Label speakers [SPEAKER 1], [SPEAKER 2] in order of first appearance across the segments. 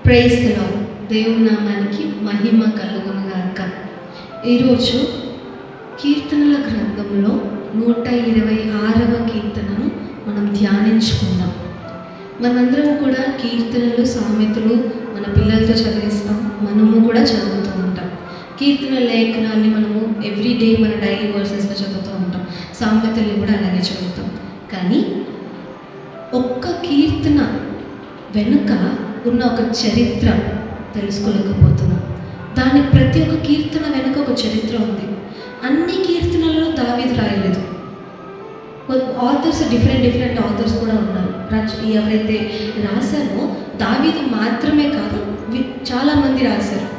[SPEAKER 1] Praise the lord. దేవుని నామానికి మహిమ కలుగును గాక. ఈరోజు కీర్తనల గ్రంథంలో 126వ కీర్తనను మనం ధ్యానించుకుందాం. మనందరం కూడా కీర్తనలు, సామెతలు మన పిల్లలతో చదివిస్తాం, మనము కూడా చదువుతూ ఉంటాం. కీర్తన లేఖనాన్ని మనము ఎవ్రీడే మన డైలీ వర్సెస్లో చదువుతూ ఉంటాం, సామెతల్ని కూడా అలాగే చదువుతాం. కానీ ఒక్క కీర్తన వెనుక ఉన్న ఒక చరిత్ర తెలుసుకోలేకపోతున్నాం. దాని ప్రతి ఒక్క కీర్తన వెనుక ఒక చరిత్ర ఉంది. అన్ని కీర్తనలలో దావీదు రాయలేదు. ఆథర్స్ డిఫరెంట్ ఆథర్స్ కూడా ఉన్నారు. ఎవరైతే రాశారో దావీదు మాత్రమే కాదు, చాలామంది రాశారు.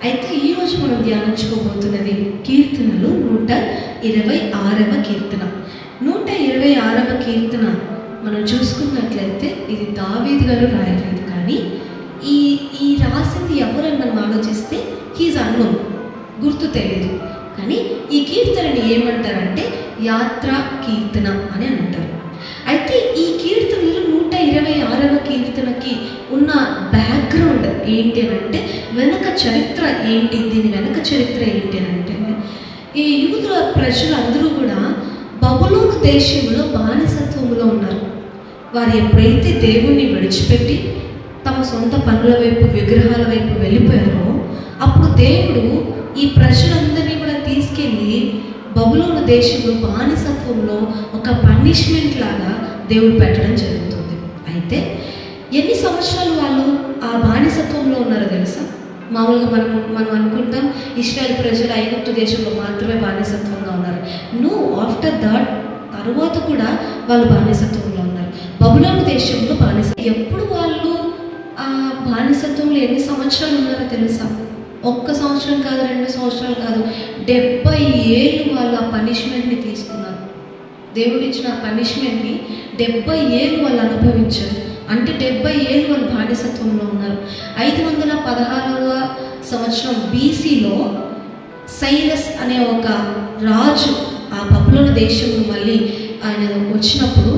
[SPEAKER 1] అయితే ఈరోజు మనం ధ్యానించుకోబోతున్నది కీర్తనలు 126వ కీర్తన. 126వ కీర్తన మనం చూసుకున్నట్లయితే ఇది దావీదు గారు రాయలేదు, కానీ ఈ రాసింది ఎవరని మనం ఆలోచిస్తే హీజ్ అన్నోన్, గుర్తు తెలియదు. కానీ ఈ కీర్తనని ఏమంటారంటే యాత్రా కీర్తన అని అంటారు. అయితే ఈ కీర్తనలు 126వ కీర్తనకి ఉన్న బ్యాక్గ్రౌండ్ ఏంటి అని అంటే, వెనక చరిత్ర ఏంటి, దీని వెనక చరిత్ర ఏంటి అని అంటే, ఈ యూదుల ప్రజలందరూ కూడా బబులోను దేశంలో బానిసత్వంలో ఉన్నారు. వారు ఎప్పుడైతే దేవుణ్ణి విడిచిపెట్టి తమ సొంత పనుల వైపు, విగ్రహాల వైపు వెళ్ళిపోయారో, అప్పుడు దేవుడు ఈ ప్రజలందరినీ కూడా తీసుకెళ్ళి బబులోను దేశంలో బానిసత్వంలో ఒక పనిష్మెంట్ లాగా దేవుడు పెట్టడం జరుగుతుంది. అయితే ఎన్ని సంవత్సరాలు వాళ్ళు ఆ బానిసత్వంలో ఉన్నారో తెలుసా? మామూలుగా మనం అనుకుంటాం ఇశ్రాయేల్ ప్రజలు ఐగుప్తు దేశంలో మాత్రమే బానిసత్వంగా ఉన్నారు. నో, ఆఫ్టర్ దట్ తర్వాత కూడా వాళ్ళు బానిసత్వంలో ఉన్నారు. బబులోను దేశంలో ఎప్పుడు వాళ్ళు ఆ బానిసత్వంలో ఎన్ని సంవత్సరాలు ఉన్నారో తెలుసా? 1 సంవత్సరం కాదు, 2 సంవత్సరాలు కాదు, 70 ఏళ్ళు వాళ్ళు ఆ పనిష్మెంట్ని తీసుకున్నారు. దేవుడు ఇచ్చిన ఆ పనిష్మెంట్ని 70 ఏళ్ళు వాళ్ళు అనుభవించారు. అంటే 70 ఏళ్ళు వాళ్ళు బానిసత్వంలో ఉన్నారు. 516వ సంవత్సరం BCలో సైరస్ అనే ఒక రాజు ఆ బబులోను దేశంలో మళ్ళీ ఆయన వచ్చినప్పుడు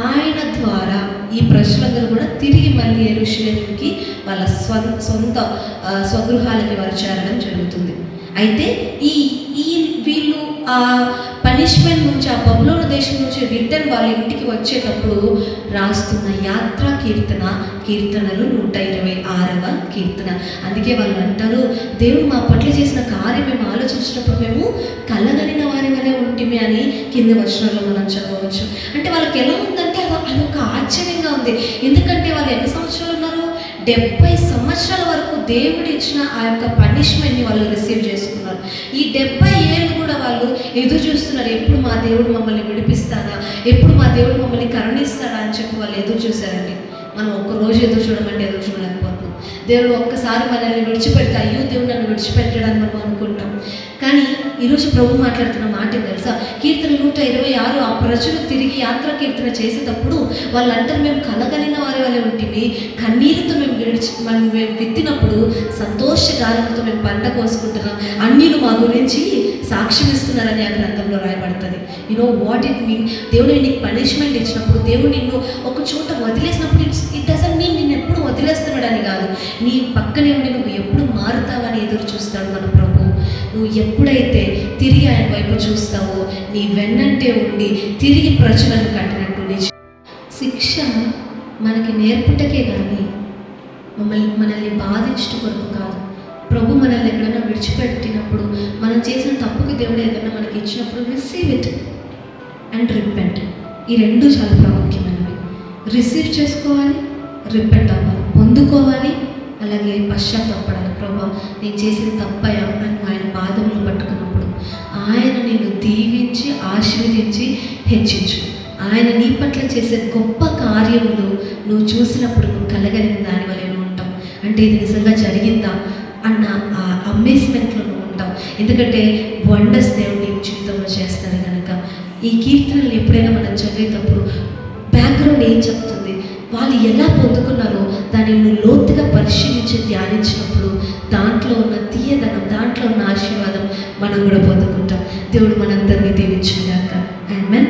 [SPEAKER 1] ఆయన ద్వారా ఈ ప్రజలందరూ కూడా తిరిగి మళ్ళీ యెరూషలేముకి వాళ్ళ సొంత స్వగృహాలకి వారు చేరడం జరుగుతుంది. అయితే వీళ్ళు ఆ పనిష్మెంట్ నుంచి, ఆ బబులోను దేశం నుంచి రిటర్న్ వాళ్ళ ఇంటికి వచ్చేటప్పుడు రాస్తున్న యాత్రా కీర్తనలు 126వ కీర్తన. అందుకే వాళ్ళు అంటారు, దేవుడు మా పట్ల చేసిన కార్యం మేము ఆలోచించినప్పుడు మేము కలగలిన వారి వలె ఉంటిమి అని కింది వచనాల్లో మనం చదవచ్చు. అంటే వాళ్ళకి ఎలా ఉందంటే అదొక ఆశ్చర్యంగా ఉంది. ఎందుకంటే వాళ్ళు ఎన్ని సంవత్సరాలు ఉన్నారు? 70 సంవత్సరాల వరకు దేవుడు ఇచ్చిన ఆ యొక్క పనిష్మెంట్ని వాళ్ళు రిసీవ్ చేసుకున్నారు. ఈ 70 ఏళ్ళు కూడా వాళ్ళు ఎదురు చూస్తున్నారు, ఎప్పుడు మా దేవుడు మమ్మల్ని విడిపిస్తాడా, ఎప్పుడు మా దేవుడు మమ్మల్ని కరుణిస్తాడా అని చెప్పి వాళ్ళు ఎదురు చూశారండి. మనం ఒక్కరోజు ఎదురు చూడమంటే ఎదురు చూడలేకపోతున్నాం. దేవుడు ఒక్కసారి మనల్ని విడిచిపెడితే అయ్యో దేవుడు నన్ను విడిచిపెట్టాడని మనం అనుకుంటాం. కానీ ఈరోజు ప్రభు మాట్లాడుతున్న మాట తెలుసా? కీర్తన 126 ఆ ప్రజలు తిరిగి యాత్రా కీర్తన చేసేటప్పుడు వాళ్ళు అంటారు, మేము కలగలిన వారి వల్ల ఉంటుంది, కన్నీరుతో మేము విత్తినప్పుడు సంతోషగానంతో మేము పంట కోసుకుంటున్నాం, అన్నిలు మా గురించి సాక్ష్యం ఇస్తున్నారని ఆ గ్రంథంలో రాయబడుతుంది. What it mean? దేవుడు నీకు పనిష్మెంట్ ఇచ్చినప్పుడు, దేవుడు నిన్ను ఒక చోట వదిలేసినప్పుడు ఇట్ డజంట్ మీన్ నిన్ను ఎప్పుడు వదిలేస్తున్నాడని కాదు. నీ పక్కనే ఉండి నువ్వు ఎప్పుడు మారుతావని ఎదురు చూస్తాడు మన ప్రభు. నువ్వు ఎప్పుడైతే తిరిగి ఆయన వైపు చూస్తావో, నీ వెన్నంటే ఉండి తిరిగి ప్రజలను కట్టినట్టు శిక్ష మనకి నేర్పుటకే కానీ మనల్ని బాధించడం కొరకు కాదు. ప్రభు మనల్ని ఎక్కడైనా విడిచిపెట్టినప్పుడు, మనం చేసిన తప్పుకి దేవుడు ఏదైనా మనకి ఇచ్చినప్పుడు రిసీవ్ ఇట్ అండ్ రిపెంట్. ఈ రెండు చాలా ప్రాముఖ్యమైనవి. రిసీవ్ చేసుకోవాలి, రిపెంట్ అవ్వాలి, పొందుకోవాలి, అలాగే పశ్చాత్తాపడాలి. ప్రభు నేను చేసిన తప్పయా అని ఆయన పాదములు పట్టుకున్నప్పుడు ఆయన నిన్ను దీవించి ఆశీర్వదించి హెచ్చించు. ఆయన నీ పట్ల చేసే గొప్ప కార్యములు నువ్వు చూసినప్పుడు నువ్వు కలగలిగిన దాని వల్ల నువ్వు ఉంటావు. అంటే ఇది నిజంగా జరిగిందా అన్న ఆ అమేజ్మెంట్లో నువ్వు ఉంటావు. ఎందుకంటే వండర్స్ దేవుడు నీ జీవితంలో చేస్తాడు కనుక ఈ కీర్తనలు ఎప్పుడైనా మనం చదివేటప్పుడు బ్యాక్గ్రౌండ్ ఏం చెప్తుంది, వాళ్ళు ఎలా పొందుకున్నారో దాన్ని నువ్వు లోతుగా పరిశీలించి ధ్యానించినప్పుడు దాంట్లో ఉన్న తీయదనం, దాంట్లో ఉన్న ఆశీర్వాదం మనం కూడా పొందుకుంటాం. దేవుడు మనందరినీ దీవించుగాక. ఆమేన్.